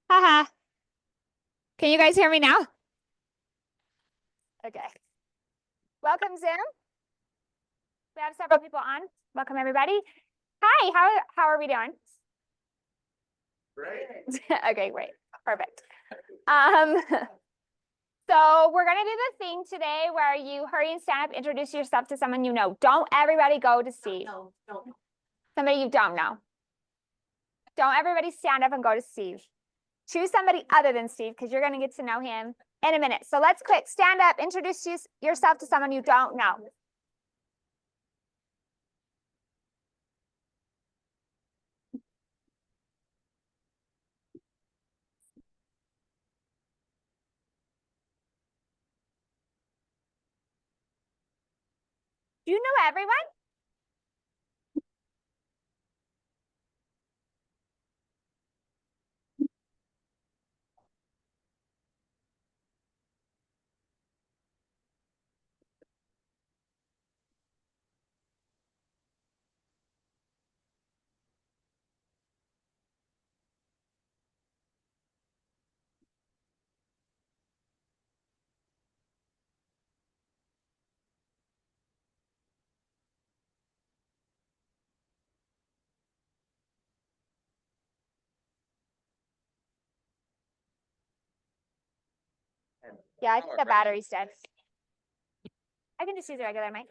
Haha. Can you guys hear me now? Okay. Welcome, Zoom. We have several people on. Welcome, everybody. Hi, how are we doing? Great. Okay, great. Perfect. So we're going to do the thing today where you hurry and stand up, introduce yourself to someone you know. Don't everybody go to Steve. No. Somebody you don't know. Don't everybody stand up and go to Steve. Choose somebody other than Steve because you're going to get to know him in a minute. So let's quick stand up, introduce yourself to someone you don't know. Do you know everyone? Yeah, I think the battery's dead. I can just use a regular mic.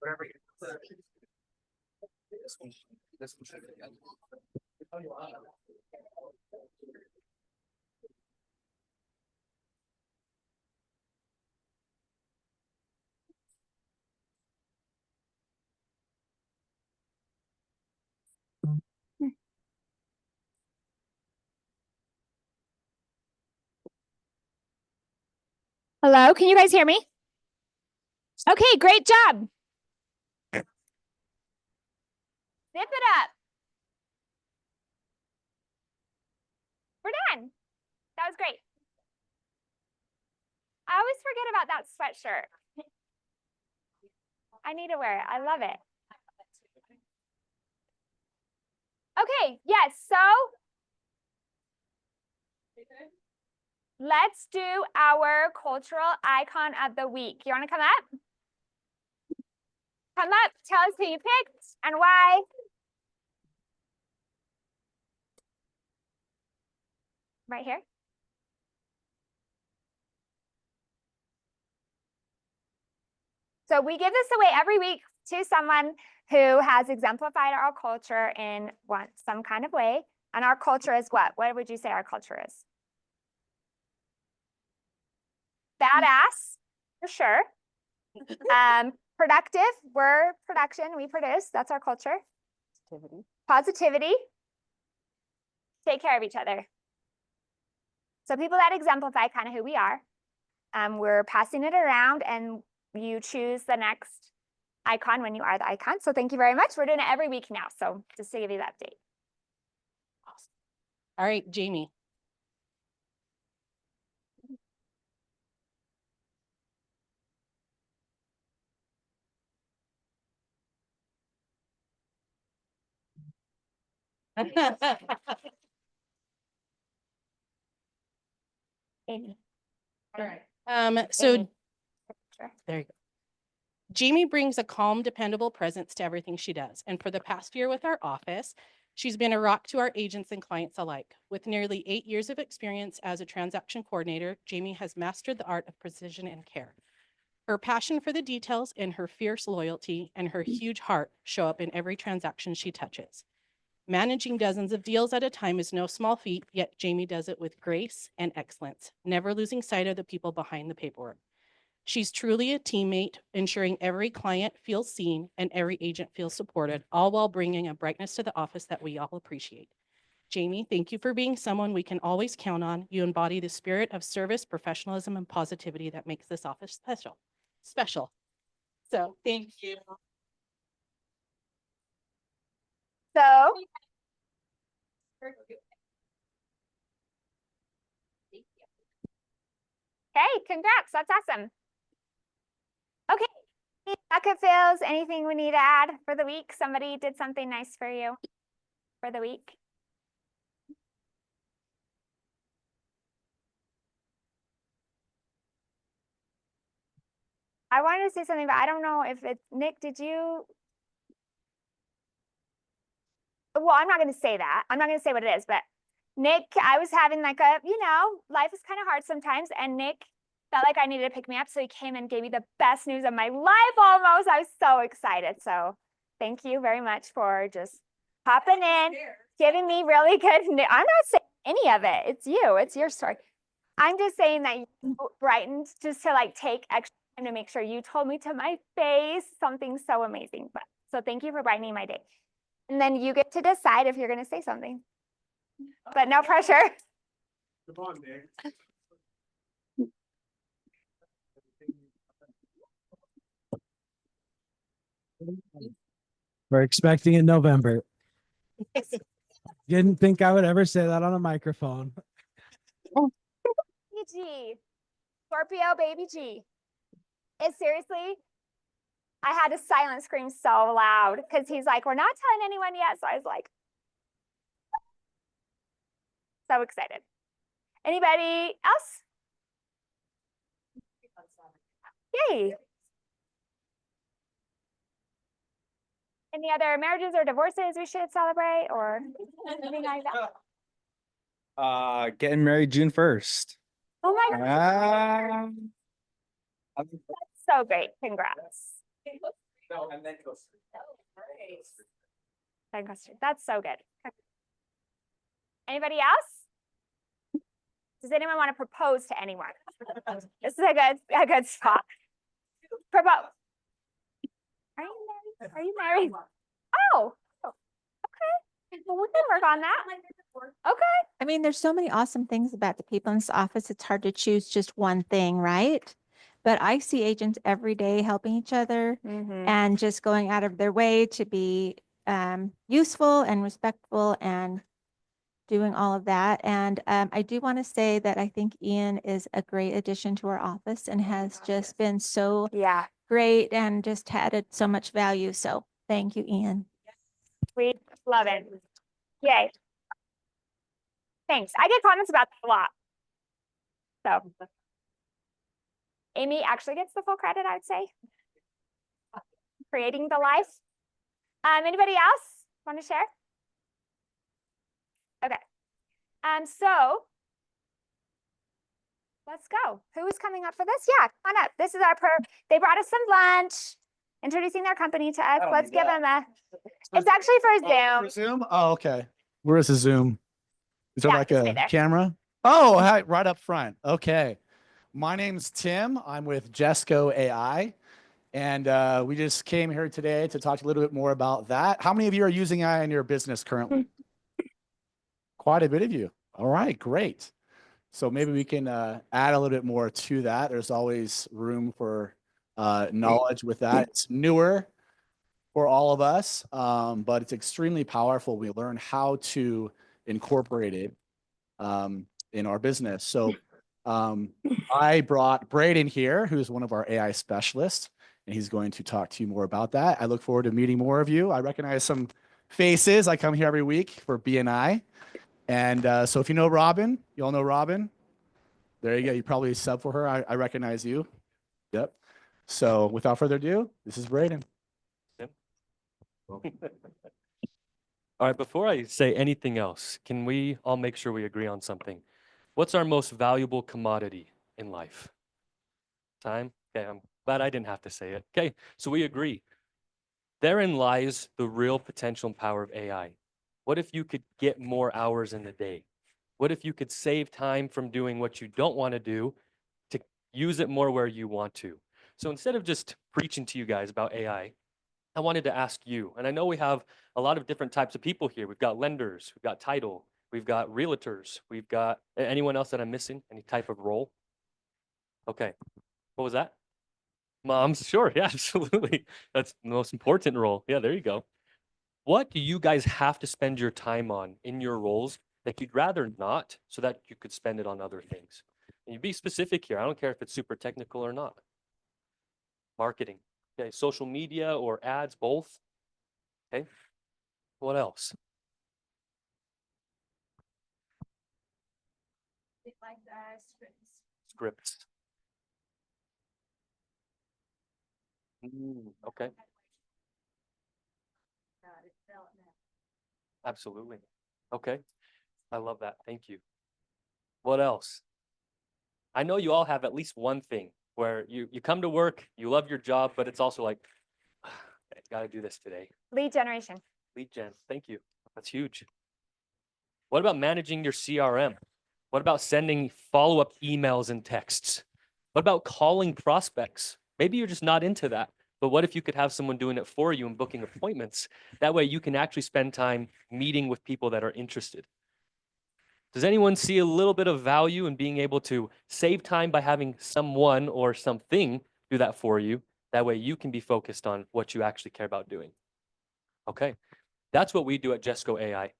Whatever you this one should be. Hello, can you guys hear me? Okay, great job. Zip it up. We're done. That was great. I always forget about that sweatshirt. I need to wear it. I love it. Okay, yes, so let's do our cultural icon of the week. You want to come up? Come up, tell us who you picked and why. Right here. So we give this away every week to someone who has exemplified our culture in some kind of way. And our culture is what? What would you say our culture is? Badass, for sure. Productive, we're production, we produce. That's our culture. Positivity. Take care of each other. So people that exemplify kind of who we are. We're passing it around and you choose the next icon when you are the icon. So thank you very much. We're doing it every week now. So just to give you the update. Awesome. All right, Jamie. Amy. All right. So Amy. Sure. there you go. Jamie brings a calm, dependable presence to everything she does. And for the past year with our office, she's been a rock to our agents and clients alike. With nearly 8 years of experience as a transaction coordinator, Jamie has mastered the art of precision and care. Her passion for the details and her fierce loyalty and her huge heart show up in every transaction she touches. Managing dozens of deals at a time is no small feat, yet Jamie does it with grace and excellence, never losing sight of the people behind the paperwork. She's truly a teammate, ensuring every client feels seen and every agent feels supported, all while bringing a brightness to the office that we all appreciate. Jamie, thank you for being someone we can always count on. You embody the spirit of service, professionalism, and positivity that makes this office special. So thank you. So hey, congrats. That's awesome. Okay. Bucket fills, anything we need to add? for the week? Somebody did something nice for you for the week? I wanted to say something, but I don't know if it's Nick, did you? Well, I'm not going to say that. I'm not going to say what it is, but Nick, I was having like a, life is kind of hard sometimes. And Nick felt like I needed to pick me up. So he came and gave me the best news of my life almost. I was so excited. So thank you very much for just hopping in, giving me really good news. I'm not saying any of it. It's you. It's your story. I'm just saying that you brightened just to like take extra time to make sure you told me to my face something so amazing. But so thank you for brightening my day. And then you get to decide if you're going to say something, but no pressure. Come on, Nick. We're expecting in November. Didn't think I would ever say that on a microphone. G. Scorpio baby G. It seriously, I had to silent scream so loud because he's like, we're not telling anyone yet. So I was like, so excited. Anybody else? Yay. Any other marriages or divorces we should celebrate or anything like that? Getting married June 1st. Oh my God, Um, so great. Congrats. No, and then go. That's so good. Anybody else? Does anyone want to propose to anyone? This is a good spot. Propose. Are you married? Are you married? Oh, okay. Well, we can work on that. Okay. I mean, there's so many awesome things about the people in this office. It's hard to choose just one thing, right? But I see agents every day helping each other and just going out of their way to be useful and respectful and doing all of that. And I do want to say that I think Ian is a great addition to our office and has just been so Yeah, great and just added so much value. So thank you, Ian. we love it. Yay. Thanks. I get comments about that a lot. So Amy actually gets the full credit, I would say. Creating the life. Anybody else want to share? Okay. So let's go. Who is coming up for this? Yeah, come on up. This is they brought us some lunch, introducing their company to us. Let's give them it's actually for Zoom. For Zoom? Oh, okay. Where is the Zoom? Is there Yeah, like just a right there. camera? Oh, hi, right up front. Okay. My name's Tim. I'm with Jesco AI. And we just came here today to talk a little bit more about that. How many of you are using AI in your business currently? Quite a bit of you. All right, great. So maybe we can add a little bit more to that. There's always room for knowledge with that. It's newer for all of us, but it's extremely powerful. We learn how to incorporate it in our business. So I brought Braden here, who's one of our AI specialists, and he's going to talk to you more about that. I look forward to meeting more of you. I recognize some faces. I come here every week for BNI. And so if you know Robin, you all know Robin. There you go. You probably sub for her. I recognize you. Yep. So without further ado, this is Braden. All right, before I say anything else, can we all make sure we agree on something? What's our most valuable commodity in life? Time? Okay, I'm glad I didn't have to say it. Okay, so we agree. Therein lies the real potential and power of AI. What if you could get more hours in the day? What if you could save time from doing what you don't want to do to use it more where you want to? So instead of just preaching to you guys about AI, I wanted to ask you, and I know we have a lot of different types of people here. We've got lenders, we've got title, we've got realtors, we've got anyone else that I'm missing, any type of role? Okay, what was that? Moms, sure, yeah, absolutely. That's the most important role. Yeah, there you go. What do you guys have to spend your time on in your roles that you'd rather not so that you could spend it on other things? And you be specific here. I don't care if it's super technical or not. Marketing, okay, social media or ads, both. Okay. What else? Scripts. Okay. Absolutely. Okay. I love that. Thank you. What else? I know you all have at least one thing where you come to work, you love your job, but it's also like, I gotta do this today. Lead generation. Lead gen. Thank you. That's huge. What about managing your CRM? What about sending follow-up emails and texts? What about calling prospects? Maybe you're just not into that. But what if you could have someone doing it for you and booking appointments? That way you can actually spend time meeting with people that are interested. Does anyone see a little bit of value in being able to save time by having someone or something do that for you? That way you can be focused on what you actually care about doing. Okay, that's what we do at Jesco AI.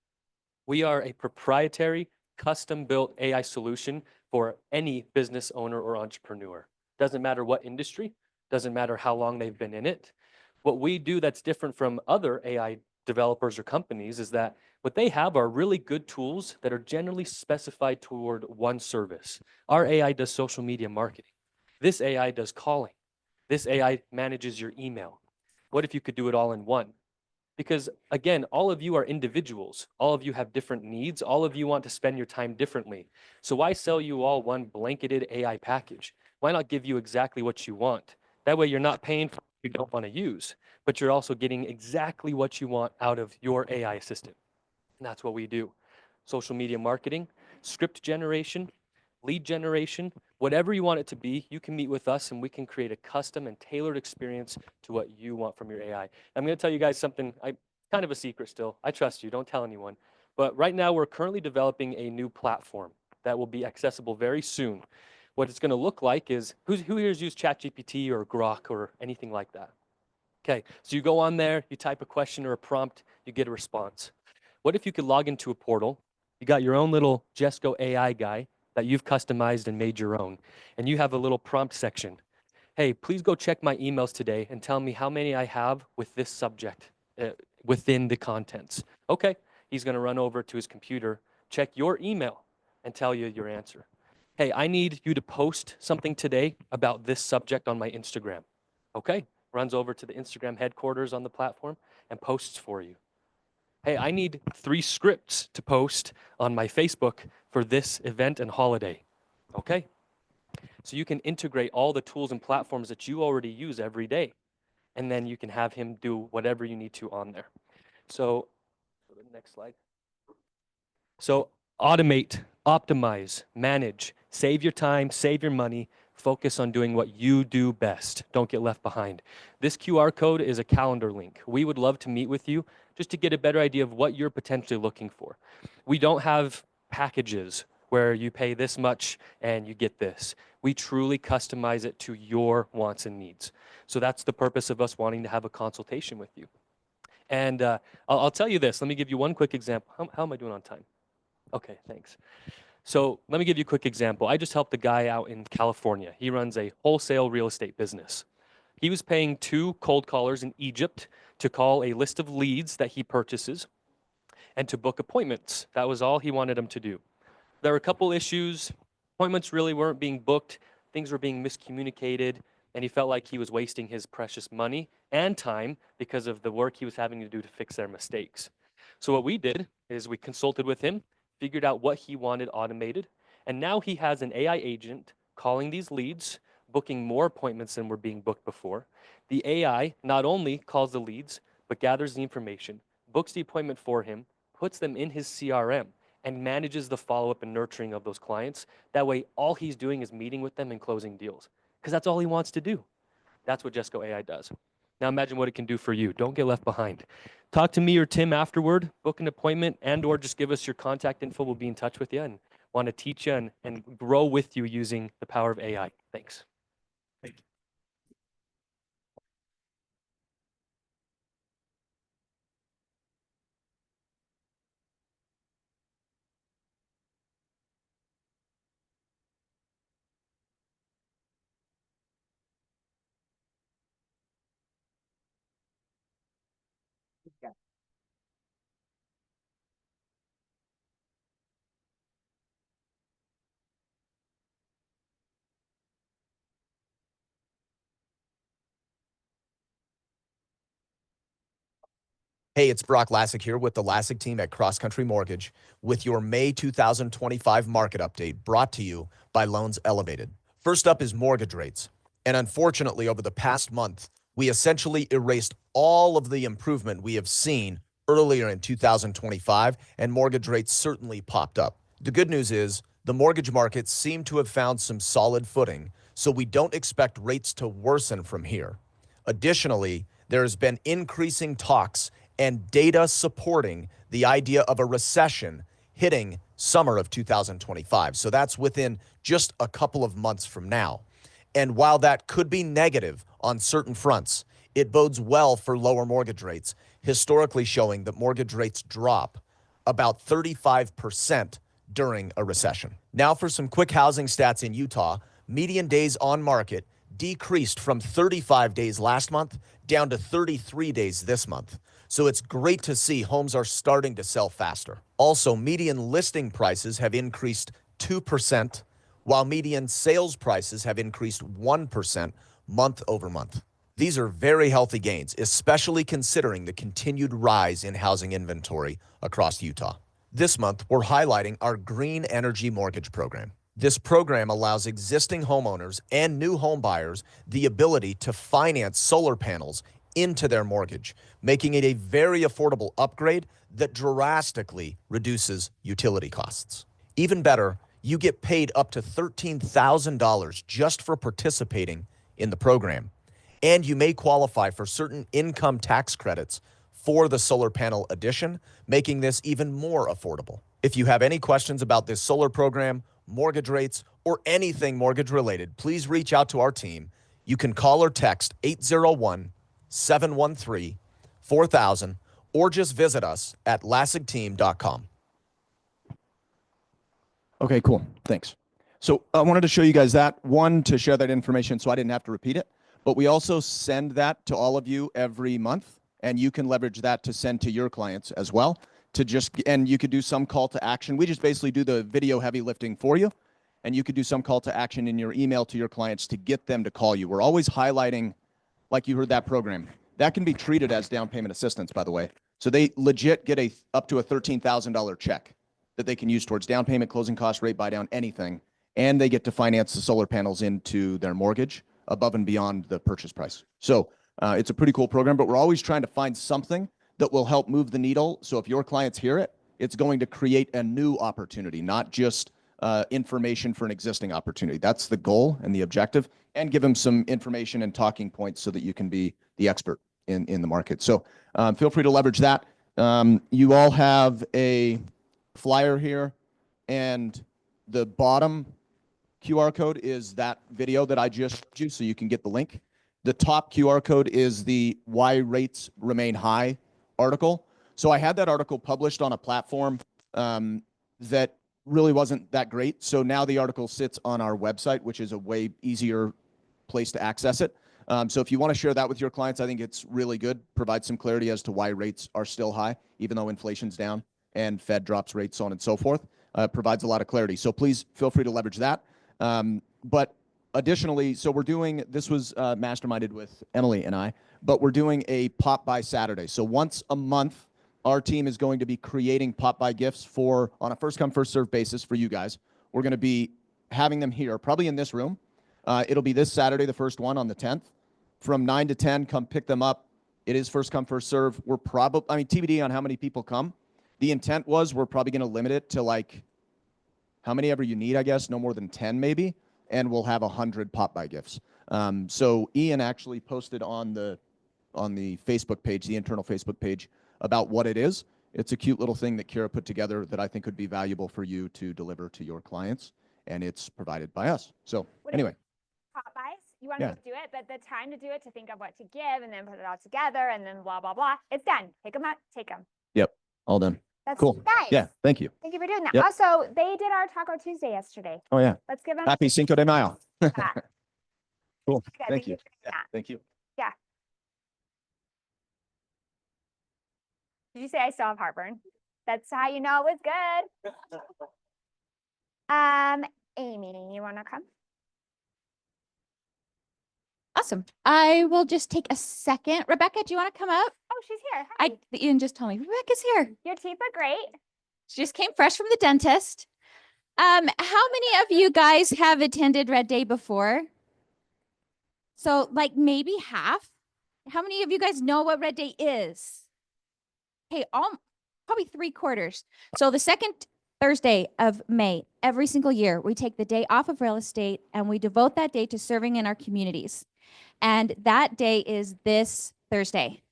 We are a proprietary, custom-built AI solution for any business owner or entrepreneur. Doesn't matter what industry, doesn't matter how long they've been in it. What we do that's different from other AI developers or companies is that what they have are really good tools that are generally specified toward one service. Our AI does social media marketing. This AI does calling. This AI manages your email. What if you could do it all in one? Because again, all of you are individuals. All of you have different needs. All of you want to spend your time differently. So why sell you all one blanketed AI package? Why not give you exactly what you want? That way you're not paying for what you don't want to use, but you're also getting exactly what you want out of your AI assistant. And that's what we do. Social media marketing, script generation, lead generation, whatever you want it to be, you can meet with us and we can create a custom and tailored experience to what you want from your AI. I'm going to tell you guys something, kind of a secret still. I trust you, don't tell anyone. But right now we're currently developing a new platform that will be accessible very soon. What it's going to look like is, who here has used ChatGPT or Grok or anything like that? Okay, so you go on there, you type a question or a prompt, you get a response. What if you could log into a portal? You got your own little Jesco AI guy that you've customized and made your own, and you have a little prompt section. Hey, please go check my emails today and tell me how many I have with this subject within the contents. Okay, he's going to run over to his computer, check your email, and tell you your answer. Hey, I need you to post something today about this subject on my Instagram. Okay, runs over to the Instagram headquarters on the platform and posts for you. Hey, I need 3 scripts to post on my Facebook for this event and holiday. Okay? So you can integrate all the tools and platforms that you already use every day. And then you can have him do whatever you need to on there. So, next slide. So automate, optimize, manage, save your time, save your money, focus on doing what you do best. Don't get left behind. This QR code is a calendar link. We would love to meet with you just to get a better idea of what you're potentially looking for. We don't have packages where you pay this much and you get this. We truly customize it to your wants and needs. So that's the purpose of us wanting to have a consultation with you. And I'll tell you this. Let me give you one quick example. How am I doing on time? Okay, thanks. So let me give you a quick example. I just helped a guy out in California. He runs a wholesale real estate business. He was paying 2 cold callers in Egypt to call a list of leads that he purchases and to book appointments. That was all he wanted them to do. There were a couple issues. Appointments really weren't being booked. Things were being miscommunicated, and he felt like he was wasting his precious money and time because of the work he was having to do to fix their mistakes. So what we did is we consulted with him, figured out what he wanted automated, and now he has an AI agent calling these leads, booking more appointments than were being booked before. The AI not only calls the leads, but gathers the information, books the appointment for him, puts them in his CRM, and manages the follow-up and nurturing of those clients. That way, all he's doing is meeting with them and closing deals, because that's all he wants to do. That's what Jesco AI does. Now imagine what it can do for you. Don't get left behind. Talk to me or Tim afterward, book an appointment, and or just give us your contact info. We'll be in touch with you and want to teach you and grow with you using the power of AI. Thanks. Hey, it's Brock Lassick here with the Lassick team at Cross Country Mortgage with your May 2025 market update brought to you by Loans Elevated. First up is mortgage rates. And unfortunately, over the past month, we essentially erased all of the improvement we have seen earlier in 2025, and mortgage rates certainly popped up. The good news is the mortgage markets seem to have found some solid footing, so we don't expect rates to worsen from here. Additionally, there has been increasing talks and data supporting the idea of a recession hitting summer of 2025. So that's within just a couple of months from now. And while that could be negative on certain fronts, it bodes well for lower mortgage rates, historically showing that mortgage rates drop about 35% during a recession. Now for some quick housing stats in Utah. Median days on market decreased from 35 days last month down to 33 days this month. So it's great to see homes are starting to sell faster. Also, median listing prices have increased 2%, while median sales prices have increased 1% month over month. These are very healthy gains, especially considering the continued rise in housing inventory across Utah. This month, we're highlighting our Green Energy Mortgage Program. This program allows existing homeowners and new home buyers the ability to finance solar panels into their mortgage, making it a very affordable upgrade that drastically reduces utility costs. Even better, you get paid up to $13,000 just for participating in the program. And you may qualify for certain income tax credits for the solar panel addition, making this even more affordable. If you have any questions about this solar program, mortgage rates, or anything mortgage related, please reach out to our team. You can call or text 801-713-4000 or just visit us at lassigteam.com. Okay, cool. Thanks. So I wanted to show you guys that, one, to share that information so I didn't have to repeat it, but we also send that to all of you every month, and you can leverage that to send to your clients as well. And you could do some call to action. We just basically do the video heavy lifting for you, and you could do some call to action in your email to your clients to get them to call you. We're always highlighting, like you heard that program, that can be treated as down payment assistance, by the way. So they legit get up to a $13,000 check that they can use towards down payment, closing cost, rate buy down, anything. And they get to finance the solar panels into their mortgage above and beyond the purchase price. So it's a pretty cool program, but we're always trying to find something that will help move the needle. So if your clients hear it, it's going to create a new opportunity, not just information for an existing opportunity. That's the goal and the objective, and give them some information and talking points so that you can be the expert in the market. So feel free to leverage that. You all have a flyer here, and the bottom QR code is that video that I just showed you, so you can get the link. The top QR code is the Why Rates Remain High article. So I had that article published on a platform that really wasn't that great. So now the article sits on our website, which is a way easier place to access it. So if you want to share that with your clients, I think it's really good. Provide some clarity as to why rates are still high, even though inflation's down and Fed drops rates, so on and so forth. Provides a lot of clarity. So please feel free to leverage that. But additionally, so we're doing, this was masterminded with Emily and I, but we're doing a pop by Saturday. So once a month, our team is going to be creating pop by gifts on a first come, first serve basis for you guys. We're going to be having them here, probably in this room. It'll be this Saturday, the first one on the 10th. From 9 to 10, come pick them up. It is first come, first serve. We're probably, TBD on how many people come. The intent was we're probably going to limit it to like how many ever you need, I guess, no more than 10 maybe, and we'll have 100 pop-by gifts. So Ian actually posted on the Facebook page, the internal Facebook page, about what it is. It's a cute little thing that Kira put together that I think would be valuable for you to deliver to your clients, and it's provided by us. So anyway. Pop-bys, you want to Yeah. do it, but the time to do it, to think of what to give and then put it all together and then blah, blah, blah. It's done. Pick them up, take them. Yep, all done. That's Cool. nice. Yeah, thank you. Thank you for doing that. Yep. Also, they did our Taco Tuesday yesterday. Oh yeah. Let's give them. Happy Cinco de Mayo. Yeah. Cool. Good. Thank you. For doing that. Thank you. Yeah. Did you say I still have heartburn? That's how you know it was good. Amy, you want to come? Awesome. I will just take a second. Rebecca, do you want to come up? Oh, she's here. Hi. Ian just told me Rebecca's here. Your teeth look great. She just came fresh from the dentist. How many of you guys have attended Red Day before? So like maybe half. How many of you guys know what Red Day is? Okay, probably 3/4. So the second Thursday of May, every single year, we take the day off of real estate and we devote that day to serving in our communities. And that day is this Thursday.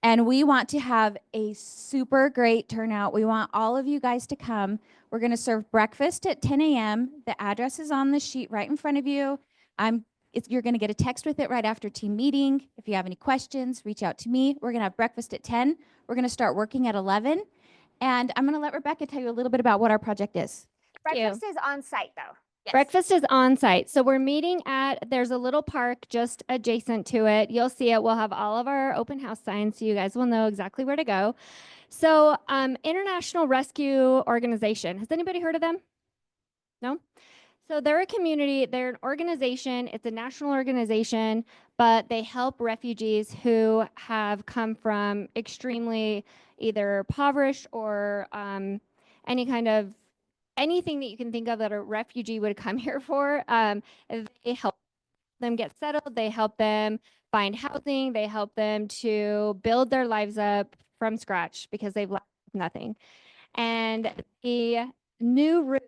And we want to have a super great turnout. We want all of you guys to come. We're going to serve breakfast at 10 a.m. The address is on the sheet right in front of you. You're going to get a text with it right after team meeting. If you have any questions, reach out to me. We're going to have breakfast at 10. We're going to start working at 11. And I'm going to let Rebecca tell you a little bit about what our project is. Breakfast is on site though. Yes. Breakfast is on site. So we're meeting there's a little park just adjacent to it. You'll see it. We'll have all of our open house signs so you guys will know exactly where to go. So International Rescue Organization. Has anybody heard of them? No? So they're a community, they're an organization, it's a national organization, but they help refugees who have come from extremely either impoverished or anything that you can think of that a refugee would come here for. They help them get settled, they help them find housing, they help them to build their lives up from scratch because they've left nothing. And the New Root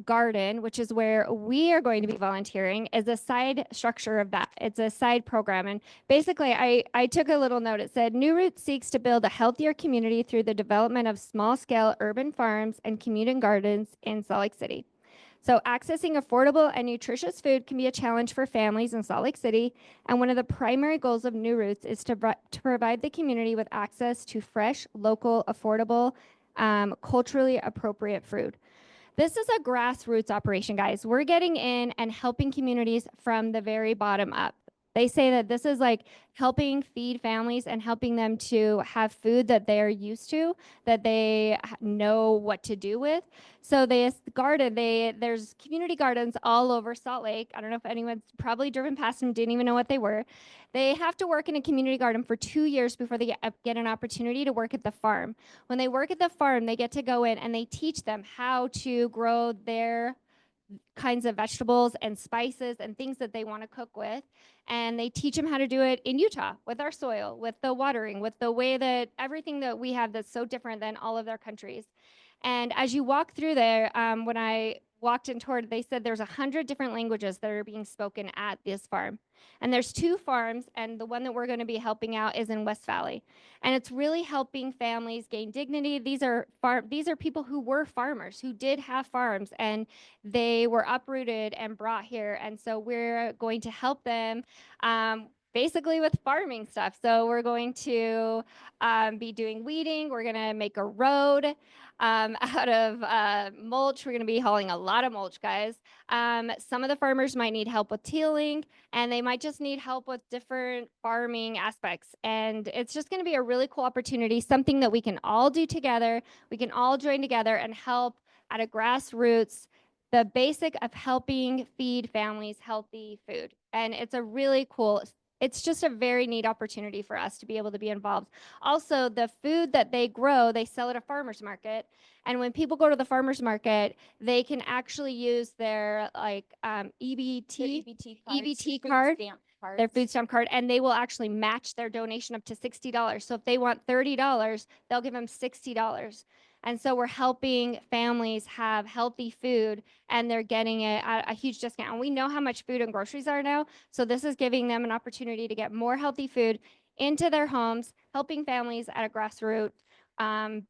garden, which is where we are going to be volunteering, is a side structure of that. It's a side program. And basically, I took a little note. It said, New Root seeks to build a healthier community through the development of small-scale urban farms and community gardens in Salt Lake City. So accessing affordable and nutritious food can be a challenge for families in Salt Lake City. And one of the primary goals of New Roots is to provide the community with access to fresh, local, affordable, culturally appropriate food. This is a grassroots operation, guys. We're getting in and helping communities from the very bottom up. They say that this is like helping feed families and helping them to have food that they're used to, that they know what to do with. So there's community gardens all over Salt Lake. I don't know if anyone's probably driven past them, didn't even know what they were. They have to work in a community garden for 2 years before they get an opportunity to work at the farm. When they work at the farm, they get to go in and they teach them how to grow their kinds of vegetables and spices and things that they want to cook with. And they teach them how to do it in Utah with our soil, with the watering, with the way that everything that we have that's so different than all of their countries. And as you walk through there, when I walked and toured, they said there's 100 different languages that are being spoken at this farm. And there's 2 farms, and the one that we're going to be helping out is in West Valley. And it's really helping families gain dignity. These are people who were farmers, who did have farms, and they were uprooted and brought here. And so we're going to help them basically with farming stuff. So we're going to be doing weeding. We're going to make a road out of mulch. We're going to be hauling a lot of mulch, guys. Some of the farmers might need help with tilling, and they might just need help with different farming aspects. And it's just going to be a really cool opportunity, something that we can all do together. We can all join together and help at a grassroots, the basic of helping feed families healthy food. And it's a really cool, it's just a very neat opportunity for us to be able to be involved. Also, the food that they grow, they sell at a farmer's market. And when people go to the farmer's market, they can actually use their EBT card, their food stamp card, and they will actually match their donation up to $60. So if they want $30, they'll give them $60. And so we're helping families have healthy food, and they're getting it at a huge discount. And we know how much food and groceries are now. So this is giving them an opportunity to get more healthy food into their homes, helping families at a grassroots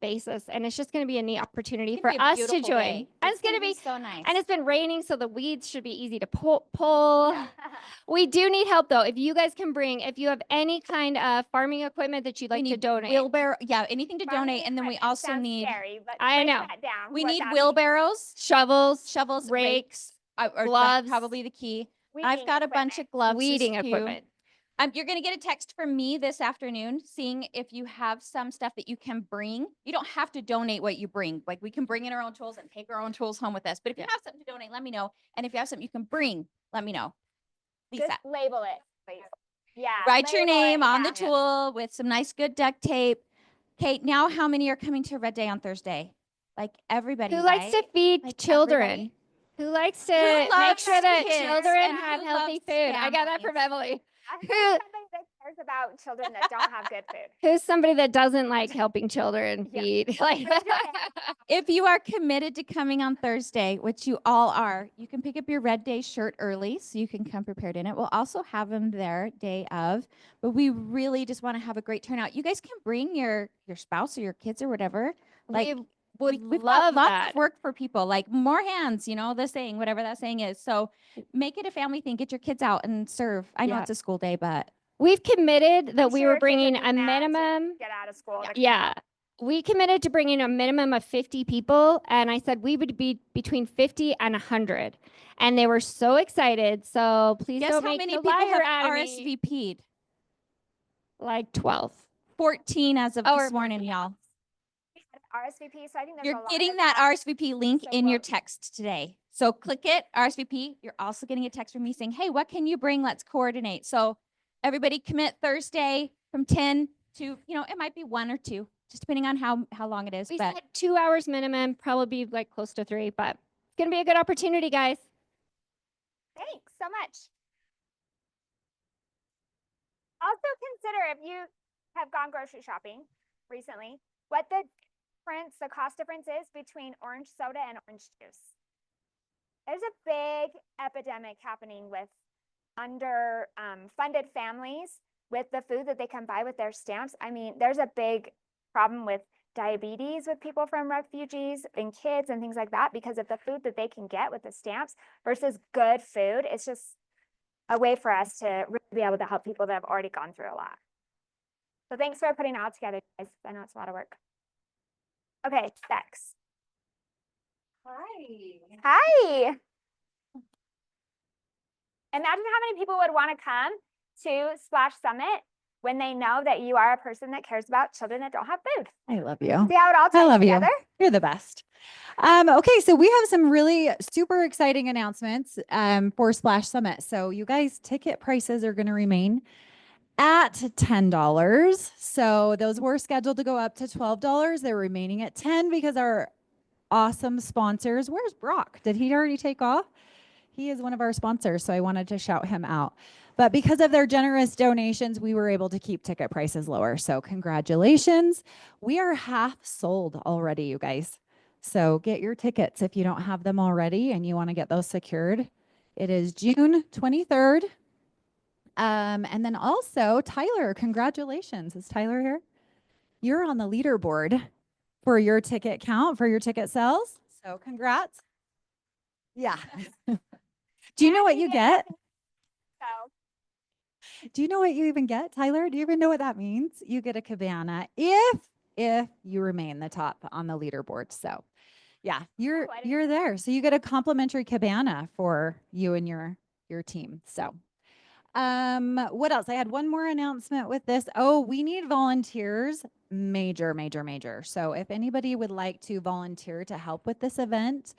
basis. And it's just going to be a neat opportunity for us to join. And it's going to be so nice. And it's been raining, so the weeds should be easy to pull. We do need help, though. If you guys can bring, if you have any kind of farming equipment that you'd like to donate. Wheelbarrow, yeah, anything to Farming donate. And then we equipment also sounds need, scary, but I break know. that down. we What need that means. wheelbarrows, shovels, rakes, are gloves, probably the key. Weeding I've got a bunch equipment. of gloves weeding too. equipment. You're going to get a text from me this afternoon, seeing if you have some stuff that you can bring. You don't have to donate what you bring. Like we can bring in our own tools and take our own tools home with us. But if you have something to donate, let me know. And if you have something you can bring, let me know. Lisa, Just label it, please. Yeah. write your label it, name on yeah. the tool with some nice, good duct tape. Kate, now how many are coming to Red Day on Thursday? Like everybody, Who likes to right? feed Like children? everybody. Who likes to Who make loves sure that kids children and have who healthy loves food? I got that from families? Emily. I Who- think somebody that cares about children that don't have good food. Who's somebody that doesn't like helping children Yeah. feed? Like, If you are committed to coming on Thursday, which you all are, you can pick up your Red Day shirt early so you can come prepared in it. We'll also have them there day of, but we really just want to have a great turnout. You guys can bring your spouse or your kids or whatever. Like would we've love got lots that. of work for people, like more hands, you know, the saying, whatever that saying is. So make it a family thing. Get your kids out and serve. I know Yeah. it's a school day, but We've committed that I'm we sure were kids would bringing be a mad to minimum. Get out of school. to Yeah. We committed to bringing a minimum of 50 people. And I said we would be between 50 and 100. And they were so excited. So please guess don't how make many the people liar have out of me. RSVP'd? Like 12. 14 as of Oh, this or morning, y'all. RSVP, so I think there's a You're lot getting of that RSVP link So in your close. text today. So click it, RSVP. You're also getting a text from me saying, hey, what can you bring? Let's coordinate. So everybody commit Thursday from 10 to, you know, it might be 1 or 2, just depending on how long it is. We But said 2 hours minimum, probably be like close to 3, but it's going to be a good opportunity, guys. Thanks so much. Also consider if you have gone grocery shopping recently, what the cost difference is between orange soda and orange juice. There's a big epidemic happening with funded families with the food that they can buy with their stamps. I mean, there's a big problem with diabetes with people from refugees and kids and things like that because of the food that they can get with the stamps versus good food. It's just a way for us to really be able to help people that have already gone through a lot. So thanks for putting it all together, guys. I know it's a lot of work. Okay, Bex. Hi. Imagine how many people would want to come to Splash Summit when they know that you are a person that cares about children that don't have food. I love you. See how it all ties love you. together? You're the best. Okay, so we have some really super exciting announcements for Splash Summit. So you guys, ticket prices are going to remain at $10. So those were scheduled to go up to $12. They're remaining at $10 because our awesome sponsors. Where's Brock? Did he already take off? He is one of our sponsors, so I wanted to shout him out. But because of their generous donations, we were able to keep ticket prices lower. So congratulations. We are half sold already, you guys. So get your tickets if you don't have them already and you want to get those secured. It is June 23rd. And then also, Tyler, congratulations. Is Tyler here? You're on the leaderboard for your ticket count, for your ticket sales. So congrats. Yeah. Do you know what you get? So Do you know what you even get, Tyler? Do you even know what that means? You get a cabana if you remain the top on the leaderboard. So yeah, you're I didn't you're there. So you get a complimentary cabana for you and your team. So what else? I had one more announcement with this. Oh, we need volunteers. Major. So if anybody would like to volunteer to help with this event,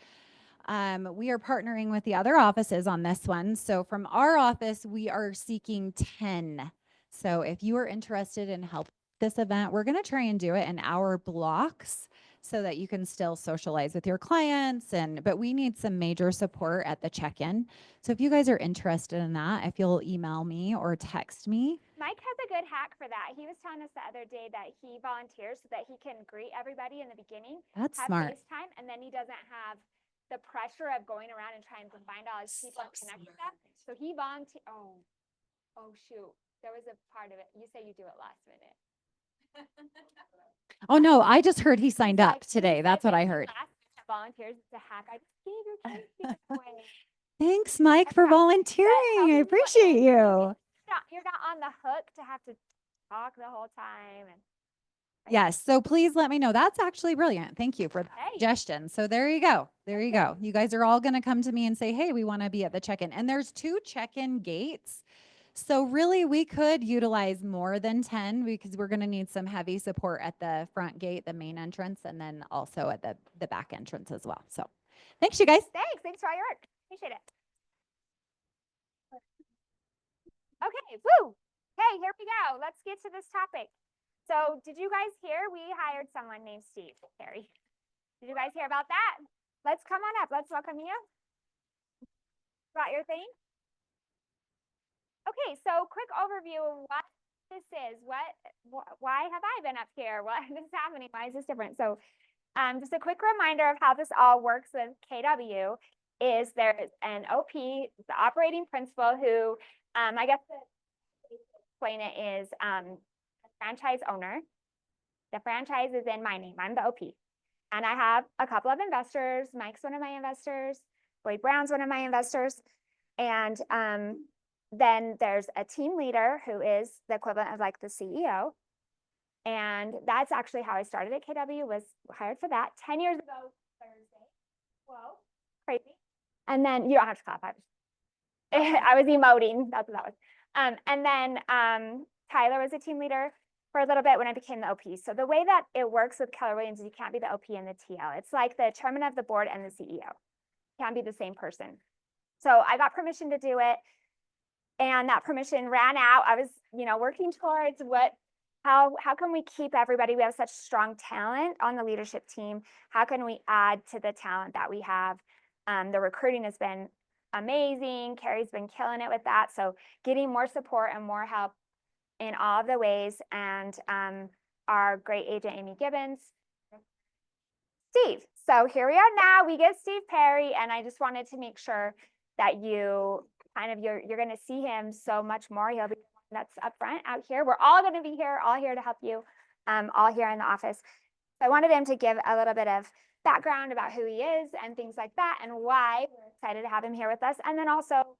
we are partnering with the other offices on this one. So from our office, we are seeking 10. So if you are interested in help this event, we're going to try and do it in hour blocks so that you can still socialize with your clients. But we need some major support at the check-in. So if you guys are interested in that, if you'll email me or text me. Mike has a good hack for that. He was telling us the other day that he volunteers so that he can greet everybody in the beginning, That's have smart. FaceTime, and then he doesn't have the pressure of going around and trying to find all his people and connect with them. So he volunteered. Oh shoot. There was a part of it. You say you do it last minute. Oh no, I just heard he signed He's up like- today. he's That's like, what I "If you heard. last minute volunteers, it's a hack. I just gave your case away. Thanks, Mike, for Yeah. volunteering. helping I you appreciate and you. You're not on the hook to have to talk the whole time. And Yes. So please let me know. That's actually brilliant. Thank you for that Hey. suggestion. So there you go. There you go. You guys are all going to come to me and say, hey, we want to be at the check-in. And there's 2 check-in gates. So really we could utilize more than 10 because we're going to need some heavy support at the front gate, the main entrance, and then also at the back entrance as well. So thanks, you guys. Thanks for all your work. Appreciate it. Okay, woo. Okay, here we go. Let's get to this topic. So did you guys hear we hired someone named Steve Perry? Did you guys hear about that? Let's come on up. Let's welcome you. Got your thing? Okay, so quick overview of what this is. Why have I been up here? What is happening? Why is this different? So just a quick reminder of how this all works with KW is there's an OP, the operating principal who, I guess to explain it is a franchise owner. The franchise is in my name. I'm the OP. And I have a couple of investors. Mike's one of my investors. Boyd Brown's one of my investors. And then there's a team leader who is the equivalent of like the CEO. And that's actually how I started at KW, was hired for that 10 years ago Thursday. Whoa, crazy. And then you don't have to clap. I was emoting. That's what that was. And then Tyler was a team leader for a little bit when I became the OP. So the way that it works with Keller Williams is you can't be the OP and the TL. It's like the chairman of the board and the CEO. Can't be the same person. So I got permission to do it. And that permission ran out. I was, working towards how can we keep everybody? We have such strong talent on the leadership team. How can we add to the talent that we have? The recruiting has been amazing. Carrie's been killing it with that. So getting more support and more help in all of the ways. And our great agent, Amy Gibbons. Steve. So here we are now. We get Steve Perry. And I just wanted to make sure that you're going to see him so much more. He'll be that's up front out here. We're all going to be here, all here to help you, all here in the office. So I wanted him to give a little bit of background about who he is and things like that and why we're excited to have him here with us. And then also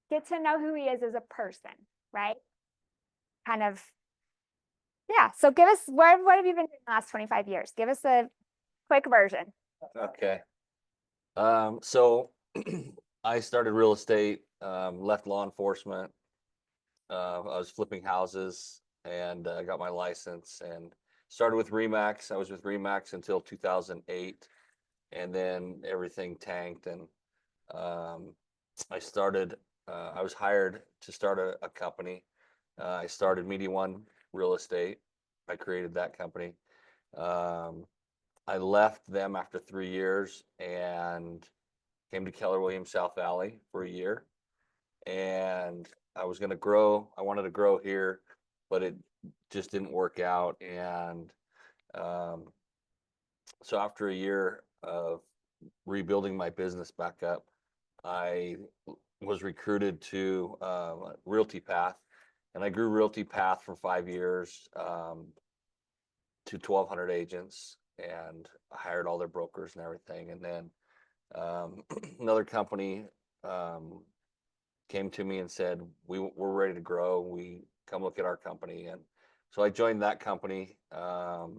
get to know who he is as a person, right? Yeah. So give us, what have you been doing the last 25 years? Give us a quick version. Okay. So I started real estate, left law enforcement. I was flipping houses and got my license and started with Remax. I was with Remax until 2008, and then everything tanked. And I was hired to start a company. I started Media One Real Estate. I created that company. I left them after 3 years and came to Keller Williams South Valley for a year. And I was going to grow. I wanted to grow here, but it just didn't work out. And so after a year of rebuilding my business back up, I was recruited to Realty Path. And I grew Realty Path for 5 years to 1,200 agents, and I hired all their brokers and everything. And then another company came to me and said, we're ready to grow. We come look at our company. And so I joined that company for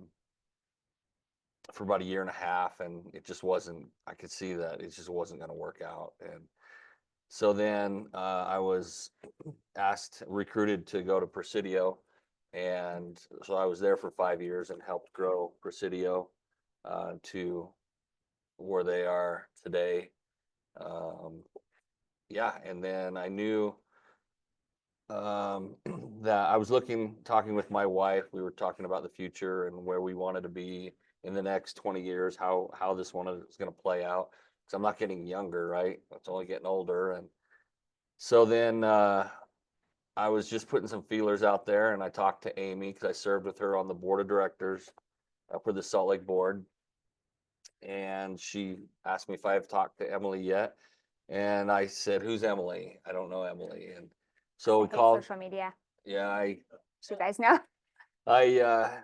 about a year and a half, and it just wasn't, I could see that it just wasn't going to work out. And so then I was recruited to go to Presidio. And so I was there for 5 years and helped grow Presidio to where they are today. And then I knew that I was talking with my wife. We were talking about the future and where we wanted to be in the next 20 years, how this one is going to play out. Because I'm not getting younger, right? It's only getting older. And so then I was just putting some feelers out there, and I talked to Amy because I served with her on the board of directors for the Salt Lake board. And she asked me if I have talked to Emily yet. And I said, "Who's Emily? I don't know Emily." And so we called social media. Yeah, So you guys know. I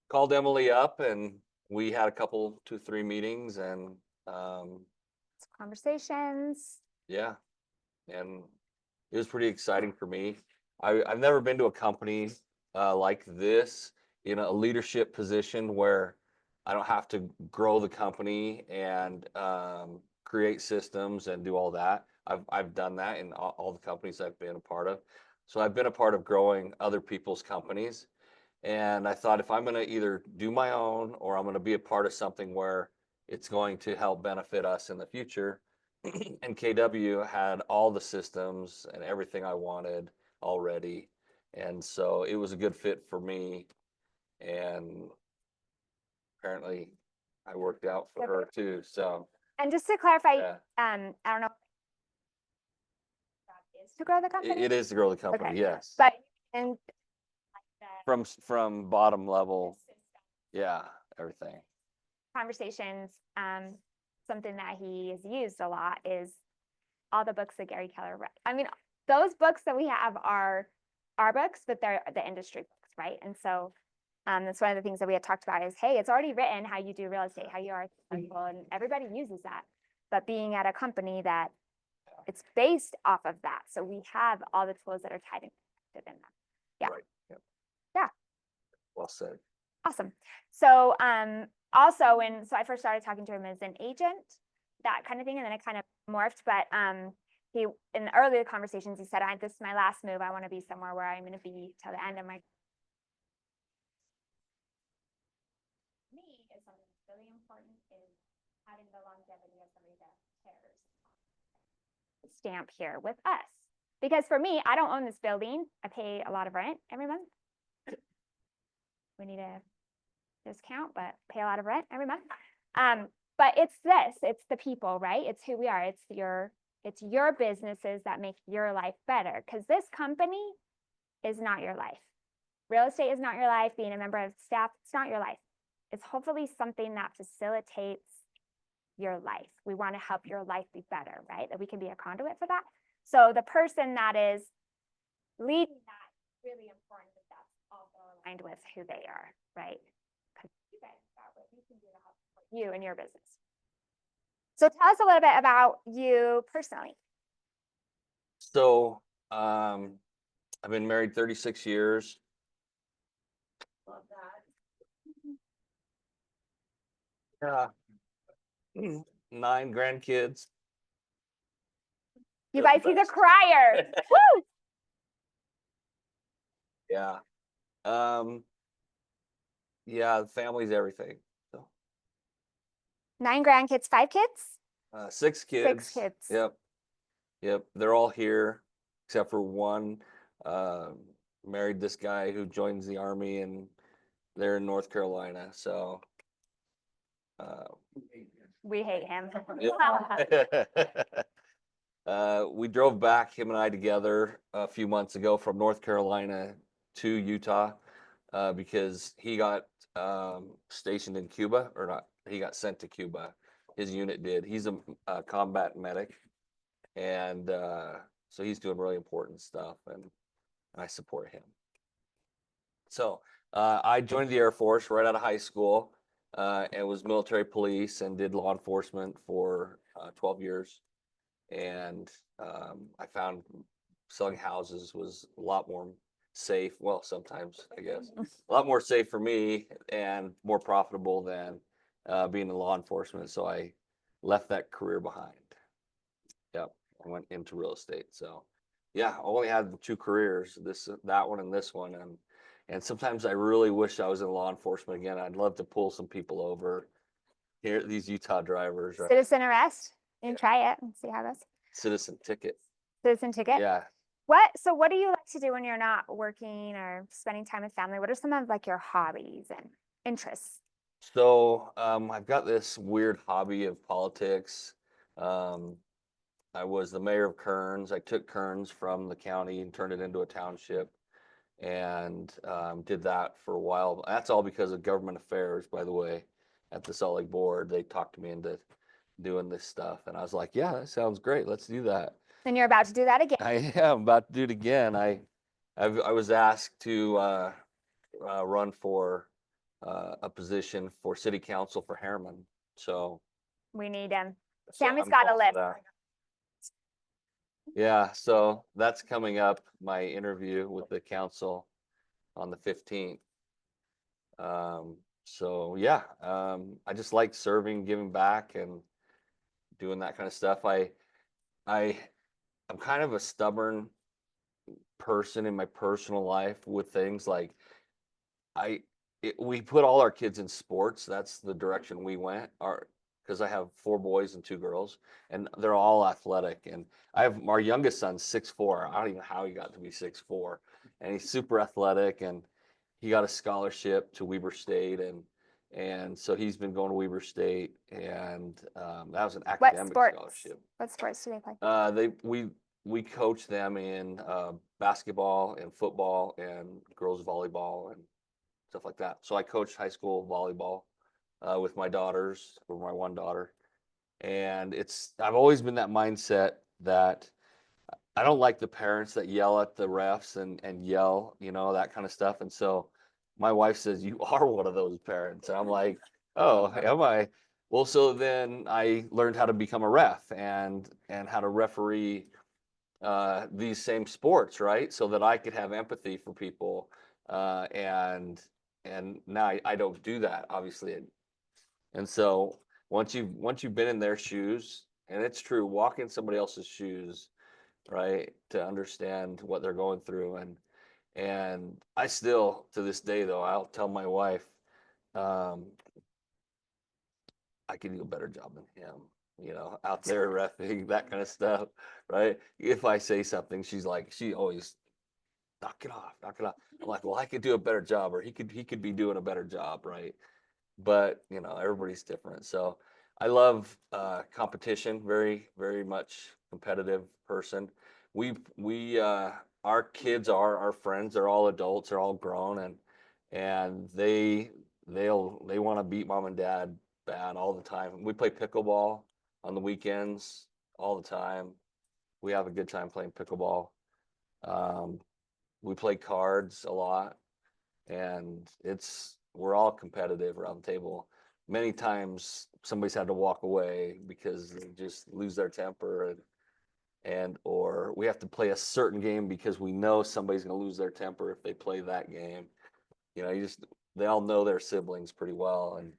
called Emily up, and we had a couple, 2-3 meetings, and conversations. Yeah, and it was pretty exciting for me. I've never been to a company like this in a leadership position where I don't have to grow the company and create systems and do all that. I've done that in all the companies I've been a part of. So I've been a part of growing other people's companies. And I thought if I'm going to either do my own or I'm going to be a part of something where it's going to help benefit us in the future. And KW had all the systems and everything I wanted already. And so it was a good fit for me. And apparently I worked out for her too. So, And just to clarify, yeah. I don't know. Is to grow the company? It is to grow the company, Okay. yes. But and From bottom level, yeah, everything. conversations, something that he has used a lot is all the books that Gary Keller read. I mean, those books that we have are our books, but they're the industry books, right? And so that's one of the things that we had talked about is, hey, it's already written how you do real estate, how you are successful, and everybody uses that. But being at a company that it's based off of that, so we have all the tools that are tied and connected in that. Yeah. Right. Yep. Yeah. Well said. Awesome. So also when I first started talking to him as an agent, that kind of thing, and then it kind of morphed. But he in the earlier conversations he said, this is my last move. I want to be somewhere where I'm going to be till the end of my me is something that's really important is having the longevity of somebody that cares. Stamp here with us. Because for me, I don't own this building. I pay a lot of rent every month. We need a discount, but pay a lot of rent every month. But it's the people, right? It's who we are. It's your businesses that make your life better. Because this company is not your life. Real estate is not your life. Being a member of staff, it's not your life. It's hopefully something that facilitates your life. We want to help your life be better, right? That we can be a conduit for that. So the person that is leading that, really important that that's also aligned with who they are, right? Because you guys got what you can do to help support you and your business. So tell us a little bit about you personally. So I've been married 36 years. Love that. Yeah. 9 grandkids. You guys, he's a crier. Woo! Yeah. Yeah, family's everything. So 9 grandkids, 5 kids? 6 kids. 6 kids. Yep. They're all here except for one. Married this guy who joins the army and they're in North Carolina. So We hate him. We drove back, him and I together a few months ago from North Carolina to Utah because he got stationed in Cuba, or not, he got sent to Cuba. His unit did. He's a combat medic. And so he's doing really important stuff and I support him. So I joined the Air Force right out of high school and was military police and did law enforcement for 12 years. And I found selling houses was a lot more safe. Well, sometimes, I guess, a lot more safe for me and more profitable than being in law enforcement. So I left that career behind. Yep, I went into real estate. So yeah, I only had 2 careers, that one and this one. And sometimes I really wish I was in law enforcement again. I'd love to pull some people over here, these Utah drivers. Citizen arrest. And try it and see how it goes. Citizen ticket. Citizen ticket. Yeah. So what do you like to do when you're not working or spending time with family? What are some of like your hobbies and interests? So I've got this weird hobby of politics. I was the mayor of Kearns. I took Kearns from the county and turned it into a township and did that for a while. That's all because of government affairs, by the way, at the Salt Lake board. They talked me into doing this stuff. And I was like, yeah, that sounds great. Let's do that. And you're about to do that again. I am about to do it again. I was asked to run for a position for city council for Harriman. So we need him. so Sammy's I'm got a calling for list. that. Yeah, so that's coming up, my interview with the council on the 15th. So yeah, I just like serving, giving back and doing that kind of stuff. I I'm kind of a stubborn person in my personal life with things like we put all our kids in sports. That's the direction we went. Because I have 4 boys and 2 girls, and they're all athletic. And our youngest son's 6'4". I don't even know how he got to be 6'4", and he's super athletic. And he got a scholarship to Weber State, and so he's been going to Weber State, and that was an academic scholarship. What sports do they play? We coach them in basketball and football and girls volleyball and stuff like that. So I coached high school volleyball with my daughters, or my one daughter. And I've always been that mindset that I don't like the parents that yell at the refs and yell, that kind of stuff. And so my wife says, you are one of those parents. And I'm like, oh, am I? Well, so then I learned how to become a ref and how to referee these same sports, right? So that I could have empathy for people. And now I don't do that, obviously. And so once you've been in their shoes, and it's true, walk in somebody else's shoes, right, to understand what they're going through. And I still, to this day, though, I'll tell my wife, I could do a better job than him, out there reffing, that kind of stuff, right? If I say something, she always, knock it off. I'm like, well, I could do a better job, or he could be doing a better job, right? But everybody's different. So I love competition, very, very much competitive person. Our kids are our friends. They're all adults. They're all grown, and they want to beat mom and dad bad all the time. We play pickleball on the weekends all the time. We have a good time playing pickleball. We play cards a lot, and we're all competitive around the table. Many times somebody's had to walk away because they just lose their temper, or we have to play a certain game because we know somebody's going to lose their temper if they play that game. They all know their siblings pretty well, and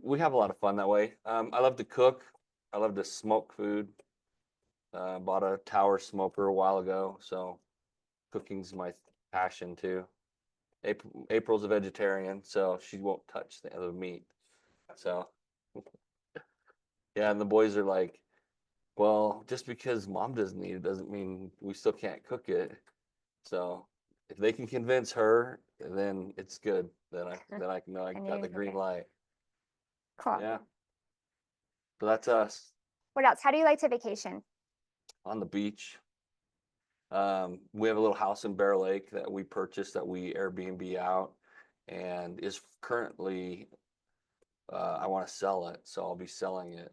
we have a lot of fun that way. I love to cook. I love to smoke food. Bought a tower smoker a while ago, so cooking's my passion too. April's a vegetarian, so she won't touch the other meat. So yeah, and the boys are like, well, just because mom doesn't eat it doesn't mean we still can't cook it. So if they can convince her, then it's good. Then I know I got the green light. Cool. Yeah. So that's us. What else? How do you like to vacation? On the beach. We have a little house in Bear Lake that we purchased that we Airbnb out, and is currently, I want to sell it, so I'll be selling it.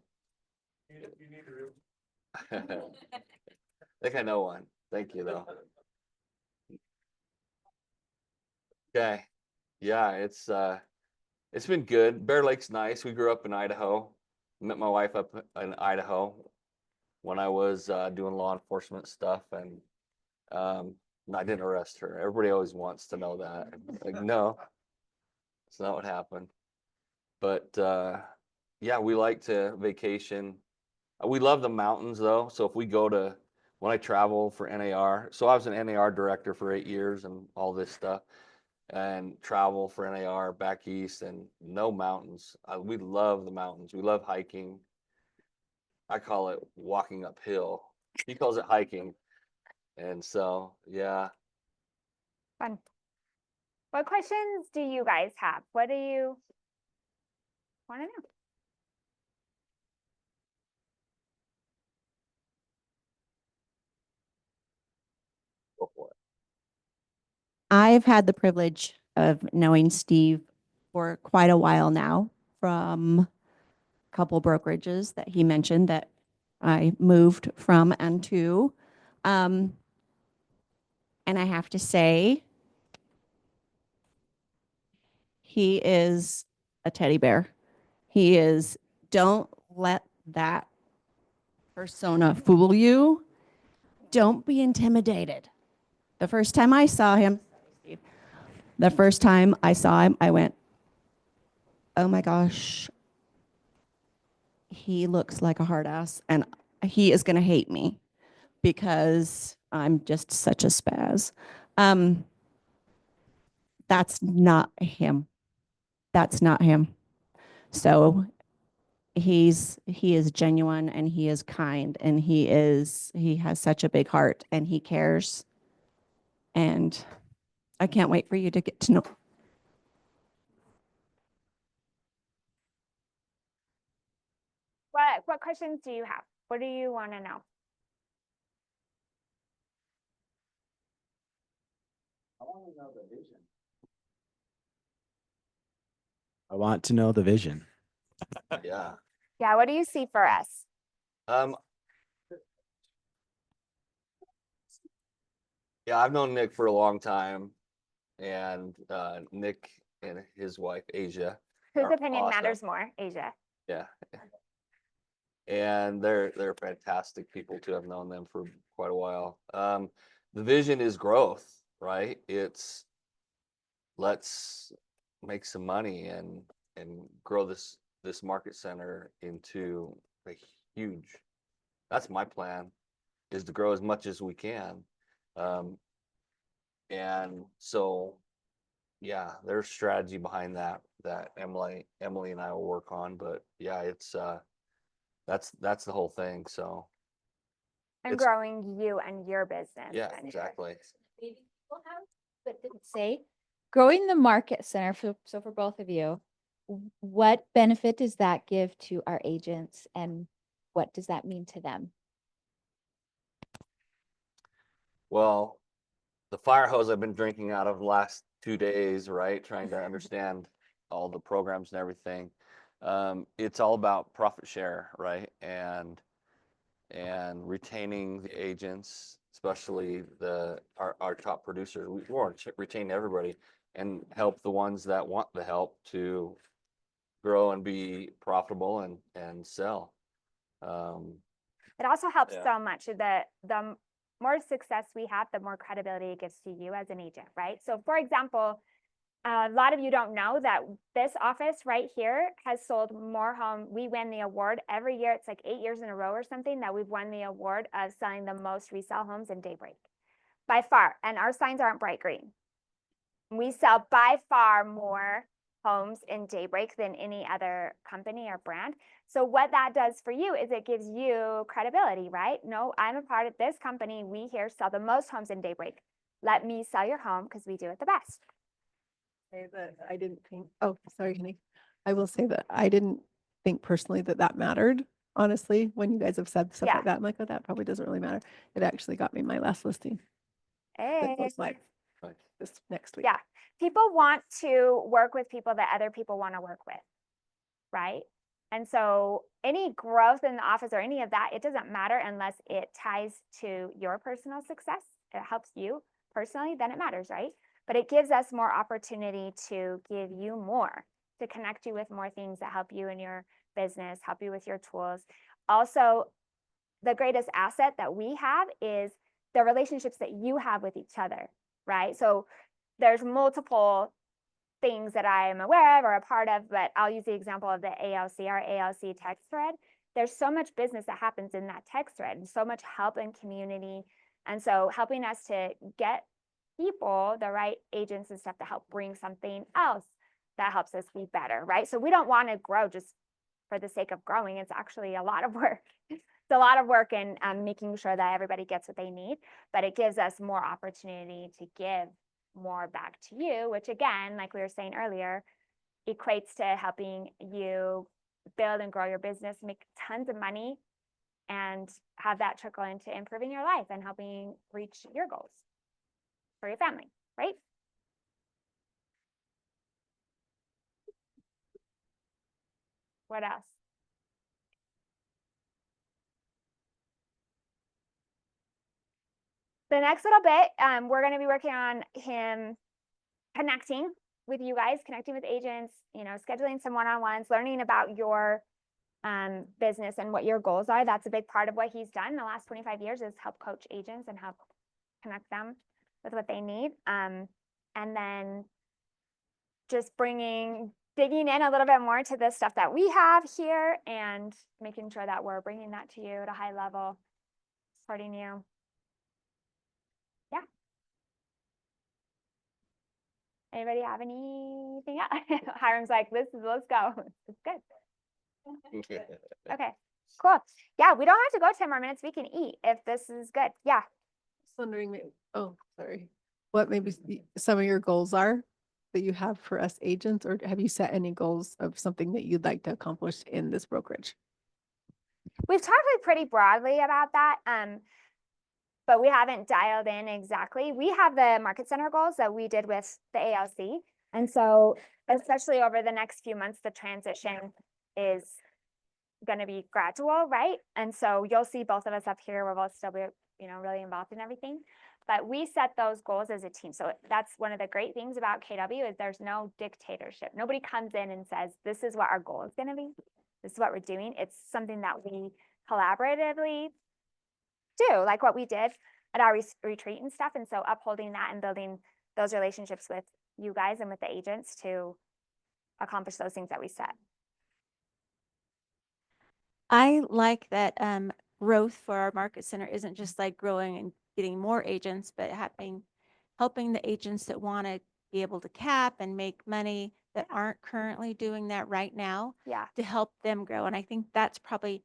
You need a room. I think I know one. Thank you, though. Okay. Yeah, it's been good. Bear Lake's nice. We grew up in Idaho. Met my wife up in Idaho when I was doing law enforcement stuff, and I didn't arrest her. Everybody always wants to know that. Like, no, it's not what happened. But yeah, we like to vacation. We love the mountains, though. So if we when I travel for NAR, so I was an NAR director for 8 years and all this stuff, and travel for NAR back east, and no mountains. We love the mountains. We love hiking. I call it walking uphill. He calls it hiking. And so, yeah. Fun. What questions do you guys have? What do you want to know? Go for it. I've had the privilege of knowing Steve for quite a while now from a couple brokerages that he mentioned that I moved from and to. And I have to say, he is a teddy bear. Don't let that persona fool you. Don't be intimidated. The first time I saw him, I went, oh my gosh, he looks like a hard ass and he is going to hate me. because I'm just such a spaz. That's not him. That's not him. So he is genuine and he is kind and he has such a big heart and he cares. And I can't wait for you to get to know. What questions do you have? What do you want to know? I want to know the vision. I want to know the vision. Yeah. Yeah, what do you see for us? Yeah, I've known Nick for a long time, and Nick and his wife Asia. Whose are opinion awesome. matters more, Asia? Yeah. And they're fantastic people to have known them for quite a while. The vision is growth, right? It's let's make some money and grow this market center into a huge. That's my plan, is to grow as much as we can. And so, yeah, there's strategy behind that Emily and I will work on. But yeah, it's that's the whole thing. So And it's- growing you and your business. yeah, and exactly. But didn't say, growing the market center, so for both of you, what benefit does that give to our agents and what does that mean to them? Well, the fire hose I've been drinking out of the last 2 days, right? Trying to understand all the programs and everything. It's all about profit share, right? And retaining the agents, especially our top producers. We want to retain everybody and help the ones that want the help to grow and be profitable and sell. It also helps Yeah. so much. The more success we have, the more credibility it gives to you as an agent, right? So for example, a lot of you don't know that this office right here has sold more homes. We win the award every year. It's like 8 years in a row or something that we've won the award of selling the most resale homes in Daybreak by far. And our signs aren't bright green. We sell by far more homes in Daybreak than any other company or brand. So what that does for you is it gives you credibility, right? No, I'm a part of this company. We here sell the most homes in Daybreak. Let me sell your home because we do it the best. Say that I didn't think, oh, sorry, honey. I will say that I didn't think personally that mattered. Honestly, when you guys have said stuff Yeah. like that, I'm like, oh, that probably doesn't really matter. It actually got me my last listing. Hey. That goes live this next week. Yeah. People want to work with people that other people want to work with, right? And so any growth in the office or any of that, it doesn't matter unless it ties to your personal success. It helps you personally, then it matters, right? But it gives us more opportunity to give you more, to connect you with more things that help you in your business, help you with your tools. Also, the greatest asset that we have is the relationships that you have with each other, right? So there's multiple things that I am aware of or a part of, but I'll use the example of the ALC, our ALC text thread. There's so much business that happens in that text thread and so much help in community. And so helping us to get people, the right agents and stuff to help bring something else that helps us be better, right? So we don't want to grow just for the sake of growing. It's actually a lot of work. It's a lot of work in making sure that everybody gets what they need, but it gives us more opportunity to give more back to you, which again, like we were saying earlier, equates to helping you build and grow your business, make tons of money, and have that trickle into improving your life and helping reach your goals for your family, right? What else? The next little bit, we're going to be working on him connecting with you guys, connecting with agents, you know, scheduling some one-on-ones, learning about your business and what your goals are. That's a big part of what he's done in the last 25 years is help coach agents and help connect them with what they need. And then just digging in a little bit more to the stuff that we have here and making sure that we're bringing that to you at a high level. supporting you. Yeah. Anybody have anything else? Hiram's like, let's go. It's good. Okay, cool. Yeah, we don't have to go 10 more minutes. We can eat if this is good. Yeah. Just wondering, oh, sorry. What maybe some of your goals are that you have for us agents, or have you set any goals of something that you'd like to accomplish in this brokerage? We've talked pretty broadly about that, but we haven't dialed in exactly. We have the market center goals that we did with the ALC. And so especially over the next few months, the transition is going to be gradual, right? And so you'll see both of us up here. We'll both still be, really involved in everything. But we set those goals as a team. So that's one of the great things about KW is there's no dictatorship. Nobody comes in and says, this is what our goal is going to be. This is what we're doing. It's something that we collaboratively do, like what we did at our retreat and stuff. And so upholding that and building those relationships with you guys and with the agents to accomplish those things that we set. I like that growth for our market center isn't just like growing and getting more agents, but helping the agents that want to be able to cap and make money that aren't currently doing that right now to help them grow. And I think that's probably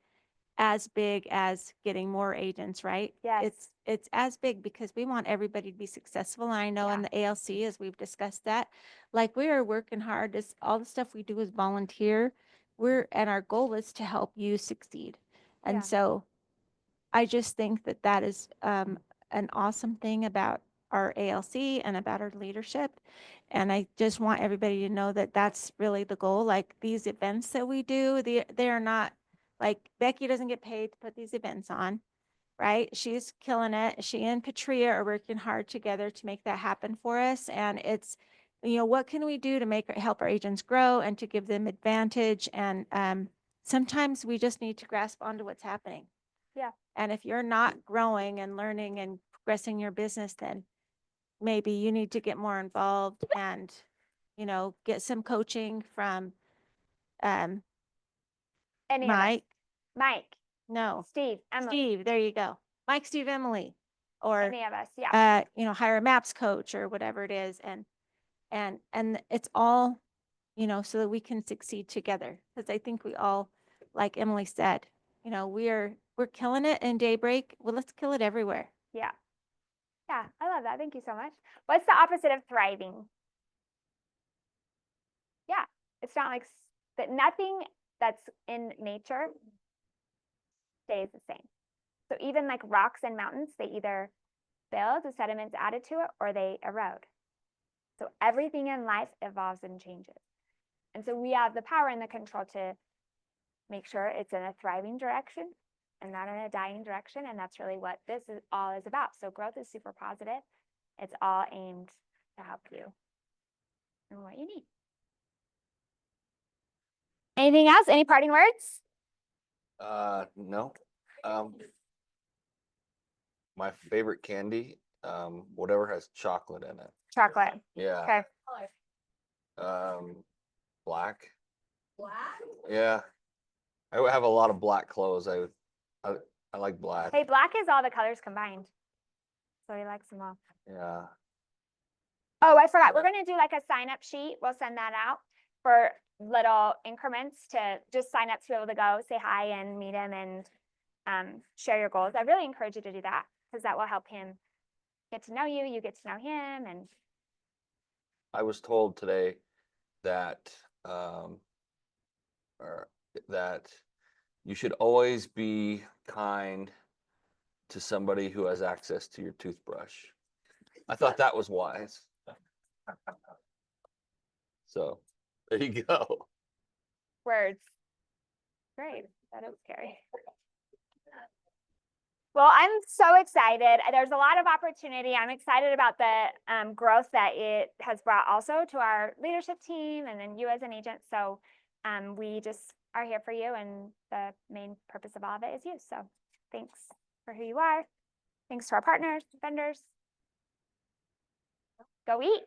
as big as getting more agents, right? Yes. It's as big because we want everybody to be successful. And I know in the ALC, as we've discussed that, like we are working hard. All the stuff we do is volunteer. And our goal is to help you succeed. And so I just think that that is an awesome thing about our ALC and about our leadership. And I just want everybody to know that that's really the goal. Like these events that we do, they are not like Becky doesn't get paid to put these events on, right? She's killing it. She and Patria are working hard together to make that happen for us. And it's, what can we do to help our agents grow and to give them advantage? And sometimes we just need to grasp onto what's happening. Yeah. And if you're not growing and learning and progressing your business, then maybe you need to get more involved and, get some coaching from Any Mike. Mike. No. Steve. Emily. Steve, there you go. Mike, Steve, Emily. Or any of us. Yeah. Hire a maps coach or whatever it is. And it's all, so that we can succeed together. Because I think we all, like Emily said, we're killing it in Daybreak. Well, let's kill it everywhere. Yeah. Yeah, I love that. Thank you so much. What's the opposite of thriving? Yeah, it's not like that. Nothing that's in nature stays the same. So even like rocks and mountains, they either build, the sediments added to it, or they erode. So everything in life evolves and changes. And so we have the power and the control to make sure it's in a thriving direction and not in a dying direction. And that's really what this is all is about. So growth is super positive. It's all aimed to help you and what you need. Anything else? Any parting words? No. My favorite candy, whatever has chocolate in it. Chocolate. Yeah. Okay. Black. Black? Yeah. I would have a lot of black clothes. I like black. Hey, black is all the colors combined. So he likes them all. Yeah. Oh, I forgot. We're going to do like a sign up sheet. We'll send that out for little increments to just sign up to be able to go say hi and meet him and share your goals. I really encourage you to do that because that will help him get to know you. You get to know him. And I was told today that that you should always be kind to somebody who has access to your toothbrush. I thought that was wise. So there you go. words. Great. That is scary. Well, I'm so excited. There's a lot of opportunity. I'm excited about the growth that it has brought also to our leadership team and then you as an agent. So we just are here for you, and the main purpose of all of it is you. So thanks for who you are. Thanks to our partners, vendors. Go eat.